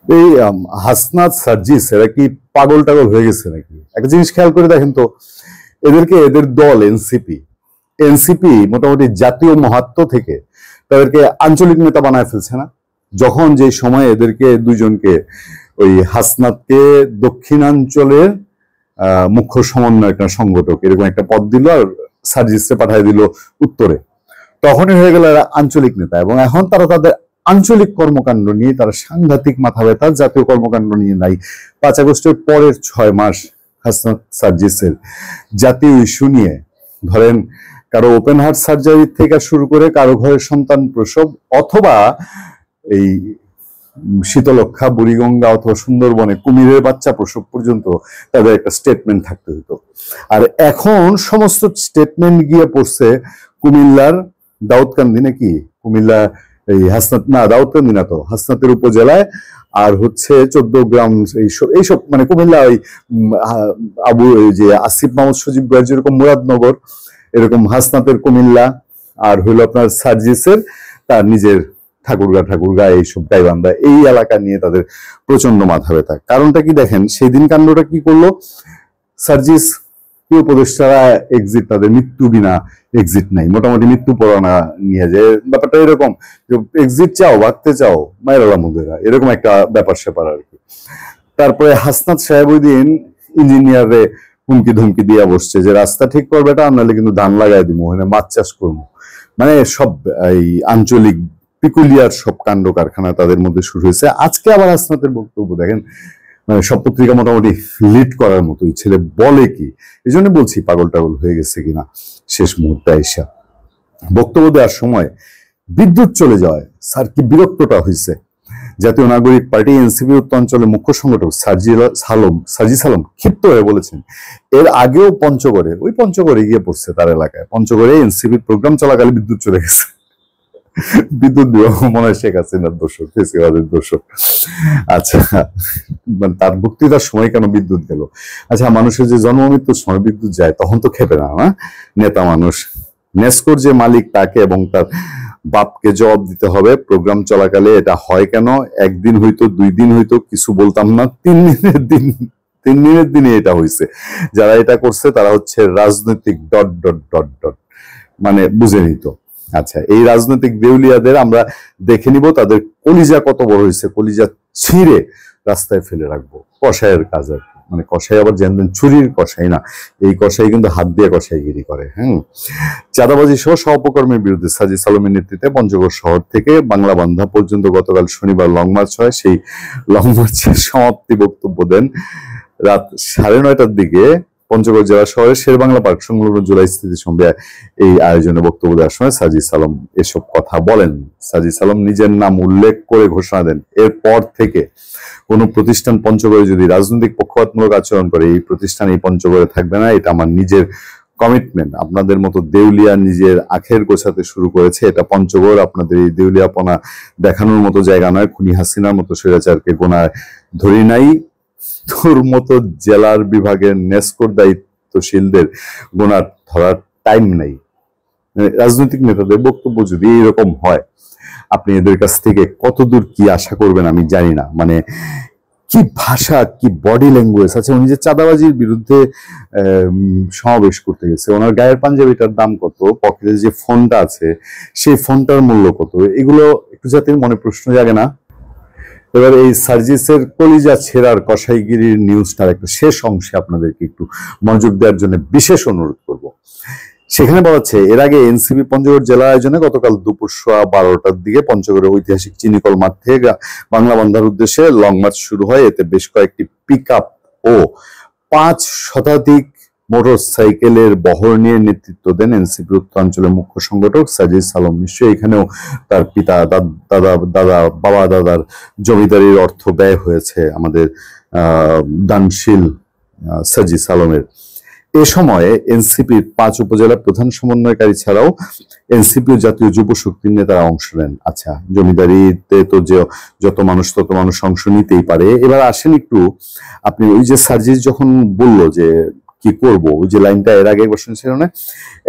এই হাসনাত সার্জিস এরা কি পাগল টাগল হয়ে গেছে নাকি? একটা জিনিস খেয়াল করে দেখেন তো, এদের দল এনসিপি মোটামুটি জাতীয় মাহাত্ম্য থেকে তাদেরকে আঞ্চলিক নেতা বানায় ফেলছে না? যখন যে সময় এদেরকে দুইজনকে, ওই হাসনাতকে দক্ষিণাঞ্চলের মুখ্য সমন্বয়ক সংগঠক এরকম একটা পদ দিল, আর সার্জিসে পাঠিয়ে দিল উত্তরে, তখনই হয়ে গেল এরা আঞ্চলিক নেতা। এবং এখন তারা তাদের আঞ্চলিক কর্মকাণ্ড নিয়ে তারা সাংঘাতিক মাথা ব্যথা, জাতীয় কর্মকাণ্ড নিয়ে নাই। 5 আগস্টের পরের 6 মাস হাসনাত সার্জিসের জাতীয় ইস্যু নিয়ে, ধরেন কারো ওপেন হার্ট সার্জারি থেকে শুরু করে কারো ঘরের সন্তান প্রসব, অথবা এই শীতলক্ষা, বুড়িগঙ্গা অথবা সুন্দরবনে কুমিরের বাচ্চা প্রসব পর্যন্ত তাদের একটা স্টেটমেন্ট থাকতে হতো। আর এখন সমস্ত স্টেটমেন্ট গিয়ে পড়ছে কুমিল্লার দাউদকান্দি, নাকি কুমিল্লা এই হাসনাত না, দাউদকান্দি না তো, হাসনাতের উপজেলায়, আর হচ্ছে 14 গ্রাম এইসব মানে কুমিল্লা ওই আবু যে আসিফ মাহমুদ সজীব ভাই যেরকম মুরাদনগর, এরকম হাসনাতের কুমিল্লা, আর হইলো আপনার সার্জিসের তার নিজের ঠাকুরগা এইসব গাইবান্ধা, এই এলাকা নিয়ে তাদের প্রচন্ড মাথা ব্যথা। কারণটা কি দেখেন, সেদিন কাণ্ডটা কি করলো, সার্জিস কি উপদেষ্টারা এক্সিট, তাদের মৃত্যু বিনা এক্সিট নাই, মোটামুটি মৃত্যু পড়ানা নিয়ে যায় ব্যাপারটা এরকম, এক্সিট চাও, ভাগতে চাও, মায়েরা মুদেরা, এরকম একটা ব্যাপার স্যাপার আর কি। তারপরে হাসনাত সাহেব ওই দিন ইঞ্জিনিয়ারে হুমকি ধুমকি দিয়ে বসছে যে রাস্তা ঠিক করবে, এটা নাহলে কিন্তু ধান লাগাই দিব, ওখানে মাছ চাষ করবো। মানে সব এই আঞ্চলিক পিকুলিয়ার সব কাণ্ড কারখানা তাদের মধ্যে শুরু হয়েছে। আজকে আবার হাসনাতের বক্তব্য দেখেন, মানে সব পত্রিকা মোটামুটি লিড করার মতোই, ছেলে বলে কি, এই জন্য বলছি পাগল টাগল হয়ে গেছে কিনা। শেষ মুহূর্তে আইসা বক্তব্য দেওয়ার সময় বিদ্যুৎ চলে যাওয়ায় স্যার কি বিরক্তটা হয়েছে। জাতীয় নাগরিক পার্টি এনসিপি উত্তরাঞ্চলের মুখ্য সংগঠক সার্জিস আলম ক্ষিপ্ত হয়ে বলেছেন, এর আগেও পঞ্চগড়ে গিয়ে পড়ছে তার এলাকায়, পঞ্চগড়ে এনসিপির প্রোগ্রাম চলাকালে বিদ্যুৎ চলে গেছে। বিদ্যুৎ বিভাগ মনে হয় শেখ হাসিনার দোষক, ফেসিবাদের দোষক। আচ্ছা, মানে তার বক্তৃতার সময় কেন বিদ্যুৎ গেল? আচ্ছা, মানুষের যে জন্ম মৃত্যুর সময় বিদ্যুৎ যায় তখন তো খেপে না, নেতা মানুষ। নেসকোর যে মালিক তাকে এবং তার বাপকে জবাব দিতে হবে প্রোগ্রাম চলাকালে এটা হয় কেন। 1 দিন হইতো, 2 দিন হইতো, কিছু বলতাম না, 3 দিনের দিনে এটা হয়েছে। যারা এটা করছে তারা হচ্ছে রাজনৈতিক ... মানে বুঝে নিত। আচ্ছা, এই রাজনৈতিক দেউলিয়াদের আমরা দেখে নিব তাদের কলিজা কত বড় হয়েছে, কলিজা ছিঁড়ে রাস্তায় ফেলে রাখবো। কসাইয়ের কাজ আর কি, মানে কসাই আবার জানবেন চুরির কসাই না, এই কসাই কিন্তু হাত দিয়ে কসাইগিরি করে। চাঁদাবাজি সহ সহপকর্মের বিরুদ্ধে সার্জিস আলমের নেতৃত্বে পঞ্চগড় শহর থেকে বাংলাবান্ধা পর্যন্ত গতকাল শনিবার লং মার্চ হয়। সেই লং মার্চের সমাপ্তি বক্তব্য দেন রাত 9:30টার দিকে পঞ্চগড় জেলা শহরের শেরবাংলা পার্ক সংলগ্ন জুলাই স্মৃতিসৌধে। এই আয়োজনে বক্তব্য দেওয়ার সময় সার্জিস আলম এসব কথা বলেন। সার্জিস আলম নিজের নাম উল্লেখ করে ঘোষণা দেন, এরপর থেকে কোন প্রতিষ্ঠান পঞ্চগড়ে যদি রাজনৈতিক পক্ষপাতমূলক আচরণ করে, এই প্রতিষ্ঠান এই পঞ্চগড়ে থাকবে না। এটা আমার নিজের কমিটমেন্ট। আপনাদের মতো দেউলিয়া নিজের আখের গোছাতে শুরু করেছে, এটা পঞ্চগড় আপনাদের এই দেউলিয়াপনা দেখানোর মতো জায়গা নয়। খুনি হাসিনার মতো স্বৈরাচারকে গোনায় ধরি নাই, তোর মতো জেলার বিভাগের নেসকোর দায়িত্বশীলদের গোনার ধরার টাইম নাই। রাজনৈতিক নেতাদের বক্তব্য যদি এরকম হয়, আপনি এদের কাছ থেকে কতদূর কি আশা করবেন আমি জানি না। মানে কি ভাষা, কি বডি ল্যাঙ্গুয়েজ। আচ্ছা, উনি যে চাঁদাবাজির বিরুদ্ধে সমাবেশ করতে গেছে, ওনার গায়ের পাঞ্জাবিটার দাম কত, পকেটে যে ফোনটা আছে সেই ফোনটার মূল্য কত, এগুলো একটু জাতির মনে প্রশ্ন জাগে না? এবার এই সার্জিসের কলিজা ছেঁড়ার কসাইগিরির নিউজটার একটা শেষ অংশে আপনাদেরকে একটু মনোযোগ দেওয়ার জন্য বিশেষ অনুরোধ করব। সেখানে বলা হচ্ছে, এর আগে এনসিপি পঞ্চগড় জেলা আয়োজনে গতকাল দুপুর 12:15টার দিকে পঞ্চগড়ের ঐতিহাসিক চিনিকল মাঠ থেকে বাংলাবান্ধার উদ্দেশ্যে লং মার্চ শুরু হয়। এতে বেশ কয়েকটি পিকআপ ও 5 শতাধিক মোটর সাইকেলের বহর নিয়ে নেতৃত্ব দেন এনসিপি উত্তরাঞ্চলের মুখ্য সংগঠক সার্জিস আলম। নিশ্চয়ই এখানেও তার পিতা, বাবা দাদার জমিদারির অর্থ ব্যয় হয়েছে আমাদের দানশীল সার্জিস আলমের। এ সময়ে এনসিপির 5 উপজেলা প্রধান সমন্বয়কারী ছাড়াও এনসিপি ও জাতীয় যুব শক্তির নেতারা অংশ নেন। আচ্ছা, জমিদারিতে তো যে যত মানুষ তত মানুষ অংশ নিতেই পারে। এবার আসেন একটু, আপনি ওই যে সার্জিস যখন বললো যে কি করব, ওই যে লাইনটা এর আগে বসেন ছিল না,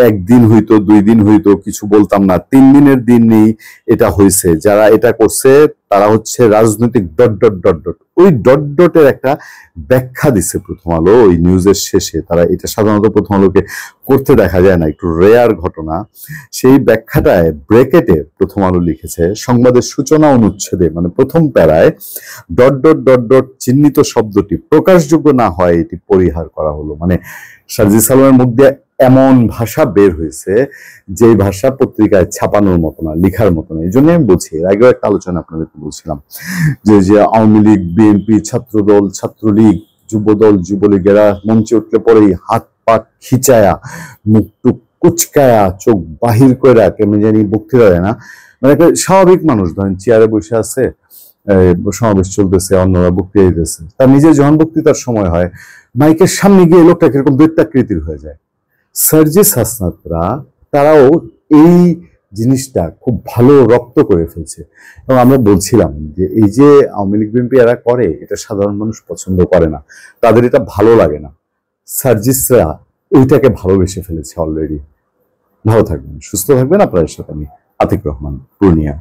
1 দিন হইতো, 2 দিন হইতো, কিছু বলতাম না, 3 দিনের দিন নেই এটা হয়েছে। যারা এটা করছে তারা হচ্ছে রাজনৈতিক ডট ডট ডট ডট, ওই ডট ডটের একটা ব্যাখ্যা দিচ্ছে প্রথম আলো ওই নিউজের শেষে। তারা এটা সাধারণত প্রথম আলোকে করতে দেখা যায় না, একটু রেয়ার ঘটনা। সেই ব্যাখ্যাটায় ব্রেকেটে প্রথম আলো লিখেছে, সংবাদের সূচনা অনুচ্ছেদে মানে প্রথম প্যারায় ডট ডট ডট ডট চিহ্নিত শব্দটি প্রকাশযোগ্য না হয় এটি পরিহার করা হলো। মানে সার্জিস আলমের মুখ দিয়ে এমন ভাষা বের হয়েছে যে ভাষা পত্রিকায় ছাপানোর মতো না, লিখার মতো না। এই জন্য আমি বলছি, এর আগেও একটা আলোচনা আপনাদেরকে বলছিলাম যে আওয়ামী লীগ, বিএনপি, ছাত্রদল, ছাত্রলীগ, যুবদল, যুবলীগেরা মঞ্চে উঠলে পরেই হাত পা খিচায়া, মুখ টুক কুচকায়া, চোখ বাহির কইরা কেমন জানি বক্তৃতা দেয় না। মানে একটা স্বাভাবিক মানুষ, ধরেন চেয়ারে বসে আছে, সমাবেশ চলতেছে, অন্যরা বক্তৃতা দিতেছে, তার নিজের যখন বক্তৃতার সময় হয় মাইকের সামনে গিয়ে লোকটা কিরকম দৈত্যাকৃতির হয়ে যায়। সার্জিস হাসনাতরা তারাও এই জিনিসটা খুব ভালো রপ্ত করে ফেলছে। এবং আমরা বলছিলাম যে এই যে আওয়ামী লীগ বিএনপি এরা করে, এটা সাধারণ মানুষ পছন্দ করে না, তাদের এটা ভালো লাগে না। সার্জিসরা ওইটাকে ভালোবেসে ফেলেছে অলরেডি। ভালো থাকবেন, সুস্থ থাকবেন। আপনাদের সাথে আমি আতিক রহমান, পূর্ণিয়া।